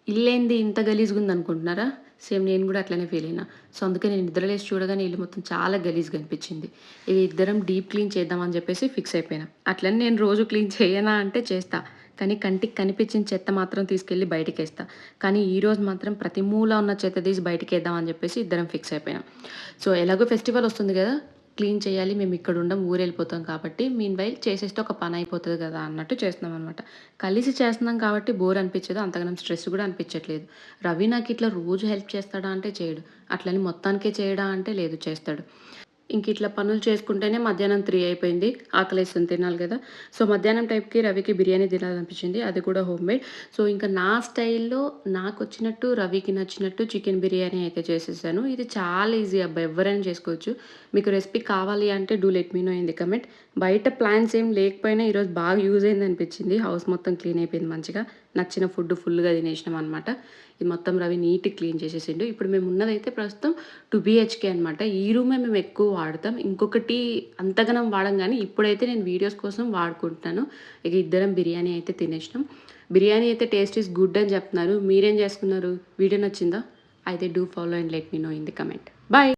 ఇల్లేంది ఇంత గలీజ్‌గా ఉందనుకుంటున్నారా? సేమ్ నేను గూడా అట్లనే ఫీల్ అయినా. సో, అందుకే నేను నిద్ర లేసి చూడగానే ఇల్లు మొత్తం చాలా గలీజ్‌గా అనిపిచ్చింది. ఇది ఇద్దరం డీప్ క్లీన్ చేద్దాం అని జెప్పేసి ఫిక్స్ అయిపోయినా. అట్లని నేను రోజు క్లీన్ చేయనా అంటే చేస్తా. కానీ కంటికి కనిపించిన చెత్త మాత్రం తీసుకెళ్ళి బయటికేస్తా. కానీ ఈరోజు మాత్రం ప్రతి మూల ఉన్న చెత్త తీసి బయటికేద్దాం అని జెప్పేసి ఇద్దరం ఫిక్స్ అయిపోయినాం. సో, ఎలాగో ఫెస్టివల్ ఒస్తుంది గదా! క్లీన్ చేయాలి. మేమిక్కడ ఉండం ఊరెళ్ళిపోతాం కాబట్టి మీన్‌వైల్ చేసేస్తే ఒక పనయిపోతది గదా! అన్నట్టు చేస్తున్నామనమాట. కలిసి చేస్తున్నాం కాబట్టి బోర్ అనిపించదు. అంతగనం స్ట్రెస్ గూడా అనిపించట్లేదు. రవి నాకిట్లా రోజు హెల్ప్ చేస్తాడా అంటే చేయడు. అట్లని మొత్తానికే చేయడా అంటే లేదు చేస్తాడు. ఇంకిట్లా పనులు చేసుకుంటేనే మధ్యాహ్నం 3 అయిపోయింది. ఆకలేస్తుంది తినాలి గదా! సో, మధ్యాహ్నం టైంకి రవికి బిర్యానీ తినాలనిపించింది. అది కూడా హోమ్‌మేడ్. సో, ఇంకా నా స్టైల్‌లో నాకొచ్చినట్టు రవికి నచ్చినట్టు చికెన్ బిర్యానీ అయితే చేసేసాను. ఇది చాలా ఈజీ అబ్బా! ఎవ్వరైనా చేసుకోవచ్చు. మీకు రెసిపీ కావాలి అంటే do let me know in the comment. బయట ప్లాన్స్ ఏం లేకపోయినా ఈరోజు బాగా యూజ్ అయిందనిపించింది. హౌస్ మొత్తం క్లీన్ అయిపోయింది మంచిగా. నచ్చిన ఫుడ్ ఫుల్‌గా తినేసినామనమాట. ఇది మొత్తం రవి నీట్‌గా క్లీన్ చేసేసిండు. ఇప్పుడు మేమున్నదైతే ప్రస్తుతం 2 బీహెచ్‌కే అనమాట. ఈ రూమే మేము ఎక్కువ వాడతాం. ఇంకొకటి అంతగనం వాడం గానీ, ఇప్పుడైతే నేను వీడియోస్ కోసం వాడుకుంటున్నాను. ఇక ఇద్దరం బిర్యానీ అయితే తినేసినాం. బిర్యానీ అయితే టేస్ట్ ఈస్ గుడ్ అని చెప్తున్నారు. మీరేం చేసుకున్నారు? వీడియో నచ్చిందా? అయితే do follow and let me know in the comment. By.